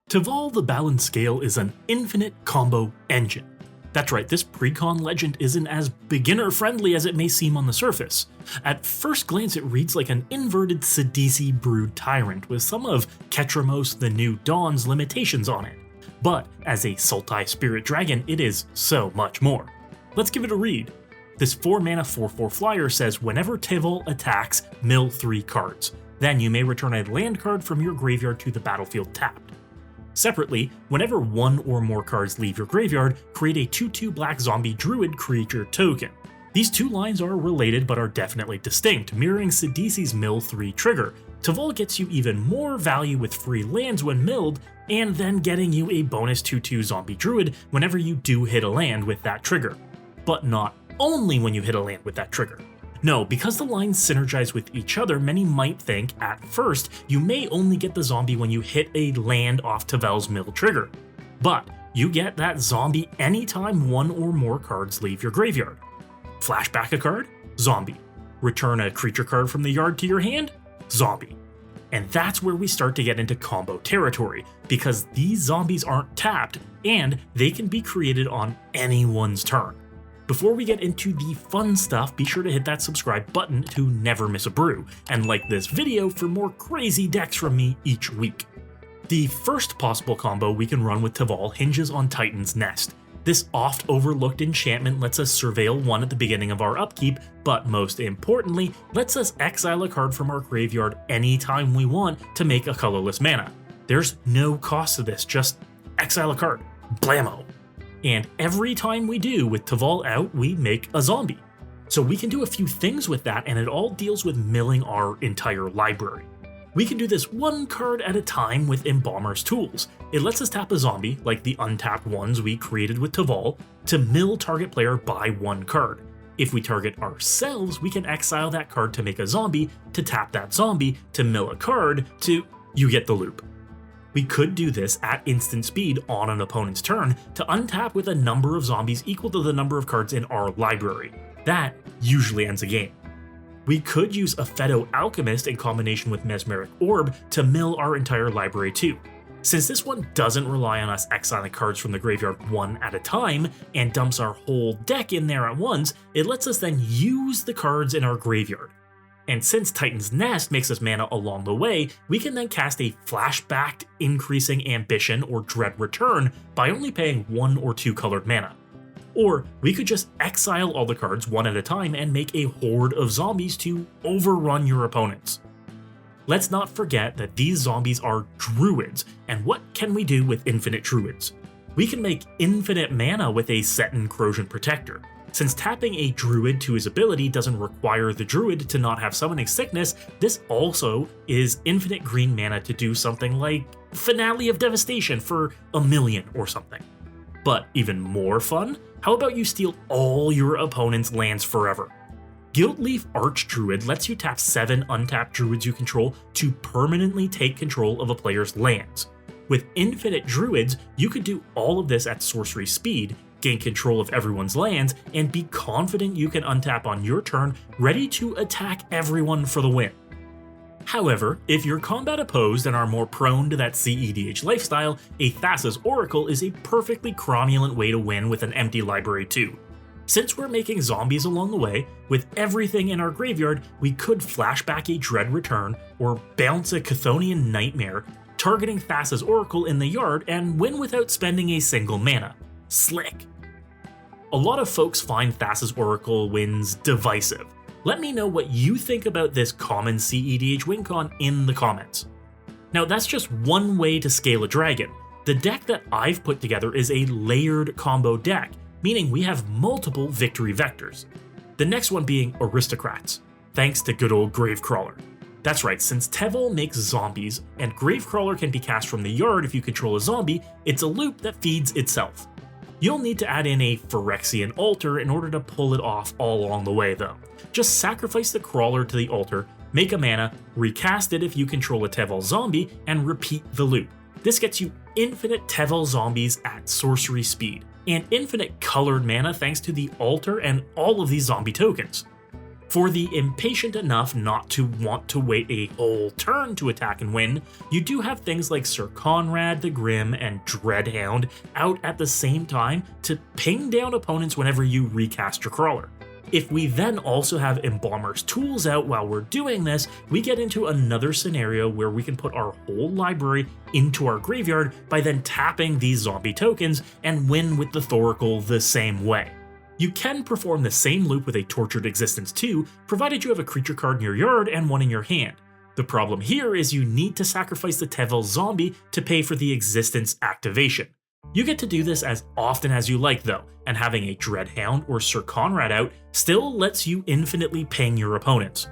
Teval the Balances Scale is an infinite combo engine. That's right, this Precon legend isn't as beginner-friendly as it may seem on the surface. At first glance it reads like an inverted cEDH brewed tyrant with some of Ketramos the New Dawn's limitations on it. But as a Sultai spirit dragon, it is so much more. Let's give it a read. This 4-mana 4/4 flyer says whenever Teval attacks, mill 3 cards. Then you may return a land card from your graveyard to the battlefield tapped. Separately, whenever 1 or more cards leave your graveyard, create a 2/2 black zombie druid creature token. These two lines are related but are definitely distinct, mirroring cEDH's mill 3 trigger. Teval gets you even more value with free lands when milled, and then getting you a bonus 2/2 zombie druid whenever you do hit a land with that trigger. But not only when you hit a land with that trigger. No, because the lines synergize with each other, many might think, at first, you may only get the zombie when you hit a land off Teval's mill trigger. But you get that zombie anytime 1 or more cards leave your graveyard. Flashback a card? Zombie. Return a creature card from the yard to your hand? Zombie. And that's where we start to get into combo territory, because these zombies aren't tapped, and they can be created on anyone's turn. Before we get into the fun stuff, be sure to hit that subscribe button to never miss a brew, and like this video for more crazy decks from me each week. The first possible combo we can run with Teval hinges on Titan's Nest. This oft-overlooked enchantment lets us surveil 1 at the beginning of our upkeep, but most importantly, lets us exile a card from our graveyard anytime we want to make a colorless mana. There's no cost to this, just exile a card. Blammo! And every time we do with Teval out, we make a zombie. So we can do a few things with that, and it all deals with milling our entire library. We can do this 1 card at a time with Embalmer's tools. It lets us tap a zombie, like the untapped ones we created with Teval, to mill target player by 1 card. If we target ourselves, we can exile that card to make a zombie, to tap that zombie, to mill a card, you get the loop. We could do this at instant speed on an opponent's turn to untap with a number of zombies equal to the number of cards in our library. That usually ends a game. We could use a Phaedo Alchemist in combination with Mesmeric Orb to mill our entire library too. Since this one doesn't rely on us exiling cards from the graveyard 1 at a time and dumps our whole deck in there at once, it lets us then use the cards in our graveyard. And since Titan's Nest makes us mana along the way, we can then cast a flashbacked increasing ambition or dread return by only paying 1 or 2 colored mana. Or we could just exile all the cards 1 at a time and make a horde of zombies to overrun your opponents. Let's not forget that these zombies are druids, and what can we do with infinite druids? We can make infinite mana with a Seton Corrosion Protector. Since tapping a druid to his ability doesn't require the druid to not have summoning sickness, this also is infinite green mana to do something like Finale of Devastation for 1,000,000 or something. But even more fun, how about you steal all your opponent's lands forever? Guildleaf Archdruid lets you tap 7 untapped druids you control to permanently take control of a player's lands. With infinite druids, you could do all of this at sorcery speed, gain control of everyone's lands, and be confident you can untap on your turn, ready to attack everyone for the win. However, if you're combat opposed and are more prone to that cEDH lifestyle, a Thassa's Oracle is a perfectly cromulent way to win with an empty library too. Since we're making zombies along the way, with everything in our graveyard, we could flashback a Dread Return or bounce a Chthonian Nightmare, targeting Thassa's Oracle in the yard and win without spending a single mana. Slick. A lot of folks find Thassa's Oracle wins divisive. Let me know what you think about this common cEDH win con in the comments. Now that's just one way to scale a dragon. The deck that I've put together is a layered combo deck, meaning we have multiple victory vectors. The next one being Aristocrats, thanks to good old Gravecrawler. That's right, since Teval makes zombies, and Gravecrawler can be cast from the yard if you control a zombie, it's a loop that feeds itself. You'll need to add in a Phyrexian altar in order to pull it off all along the way though. Just sacrifice the crawler to the altar, make a mana, recast it if you control a Teval zombie, and repeat the loop. This gets you infinite Teval zombies at sorcery speed, and infinite colored mana thanks to the altar and all of these zombie tokens. For the impatient enough not to want to wait a whole turn to attack and win, you do have things like Sir Conrad the Grim and Dreadhound out at the same time to ping down opponents whenever you recast your crawler. If we then also have Embalmer's Tools out while we're doing this, we get into another scenario where we can put our whole library into our graveyard by then tapping these zombie tokens and win with the Thoracle the same way. You can perform the same loop with a Tortured Existence too, provided you have a creature card in your yard and one in your hand. The problem here is you need to sacrifice the Teval zombie to pay for the Existence activation. You get to do this as often as you like though, and having a Dreadhound or Sir Conrad out still lets you infinitely ping your opponents.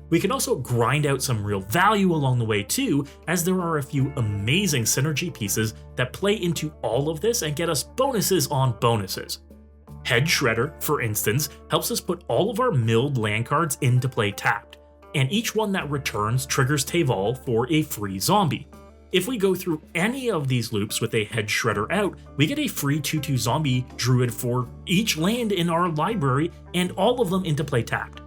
We can also grind out some real value along the way too, as there are a few amazing synergy pieces that play into all of this and get us bonuses on bonuses. Head Shredder, for instance, helps us put all of our milled land cards into play tapped, and each one that returns triggers Teval for a free zombie. If we go through any of these loops with a Head Shredder out, we get a free 2/2 zombie druid for each land in our library and all of them into play tapped.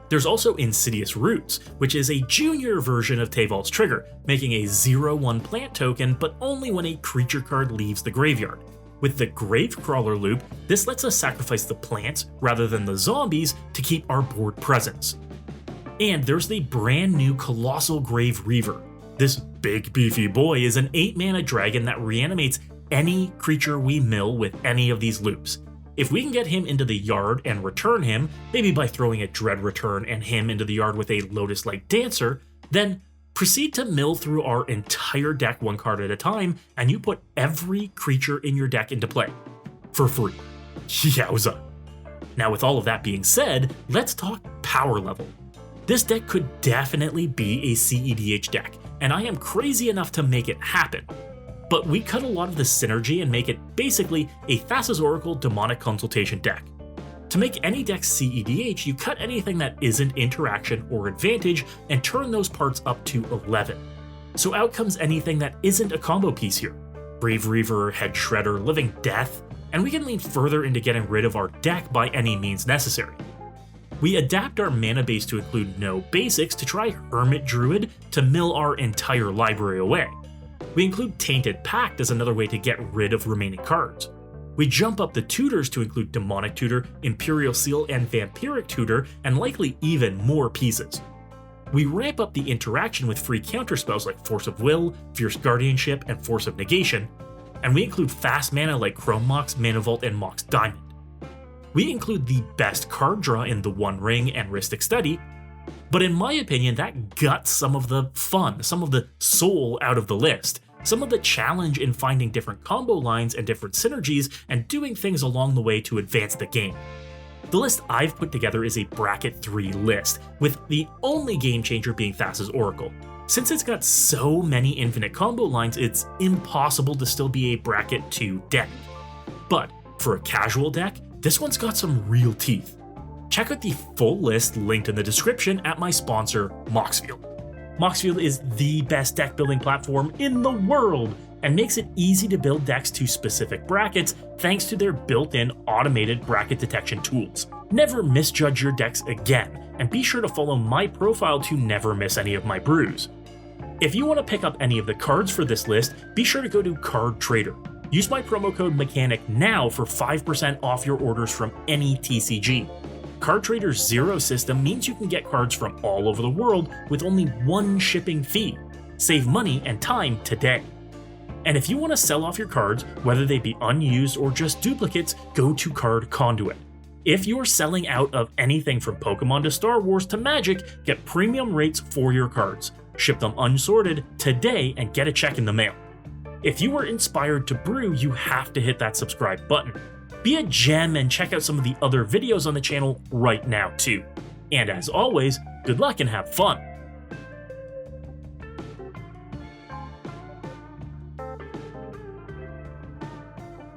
There's also Insidious Roots, which is a junior version of Teval's trigger, making a 0/1 plant token but only when a creature card leaves the graveyard. With the Gravecrawler loop, this lets us sacrifice the plants rather than the zombies to keep our board presence. And there's the brand new Colossal Grave Reaver. This big beefy boy is an 8-mana dragon that reanimates any creature we mill with any of these loops. If we can get him into the yard and return him, maybe by throwing a Dread Return and him into the yard with a Lotus-like Dancer, then proceed to mill through our entire deck one card at a time, and you put every creature in your deck into play. For free. Yowza. Now with all of that being said, let's talk power level. This deck could definitely be a cEDH deck, and I am crazy enough to make it happen. But we cut a lot of the synergy and make it basically a Thassa's Oracle Demonic Consultation deck. To make any deck cEDH, you cut anything that isn't interaction or advantage and turn those parts up to 11. So out comes anything that isn't a combo piece here. Grave Reaver, Head Shredder, Living Death, and we can lean further into getting rid of our deck by any means necessary. We adapt our mana base to include no basics to try Hermit Druid to mill our entire library away. We include Tainted Pact as another way to get rid of remaining cards. We jump up the tutors to include Demonic Tutor, Imperial Seal, and Vampiric Tutor, and likely even more pieces. We ramp up the interaction with free counterspells like Force of Will, Fierce Guardianship, and Force of Negation, and we include fast mana like Chrome Mox, Mana Vault, and Mox Diamond. We include the best card draw in the One Ring and Ristic Study, but in my opinion that guts some of the fun, some of the soul out of the list. Some of the challenge in finding different combo lines and different synergies and doing things along the way to advance the game. The list I've put together is a bracket 3 list, with the only game changer being Thassa's Oracle. Since it's got so many infinite combo lines, it's impossible to still be a bracket 2 deck. But for a casual deck, this one's got some real teeth. Check out the full list linked in the description at my sponsor, MOXFIELD. MOXFIELD is the best deck building platform in the world and makes it easy to build decks to specific brackets thanks to their built-in automated bracket detection tools. Never misjudge your decks again, and be sure to follow my profile to never miss any of my brews. If you want to pick up any of the cards for this list, be sure to go to Card Trader. Use my promo code MECHANIC now for 5% off your orders from any TCG. Card Trader's zero system means you can get cards from all over the world with only one shipping fee. Save money and time today. And if you want to sell off your cards, whether they be unused or just duplicates, go to Card Conduit. If you're selling out of anything from Pokemon to Star Wars to Magic, get premium rates for your cards. Ship them unsorted today and get a check in the mail. If you were inspired to brew, you have to hit that subscribe button. Be a gem and check out some of the other videos on the channel right now too. And as always, good luck and have fun!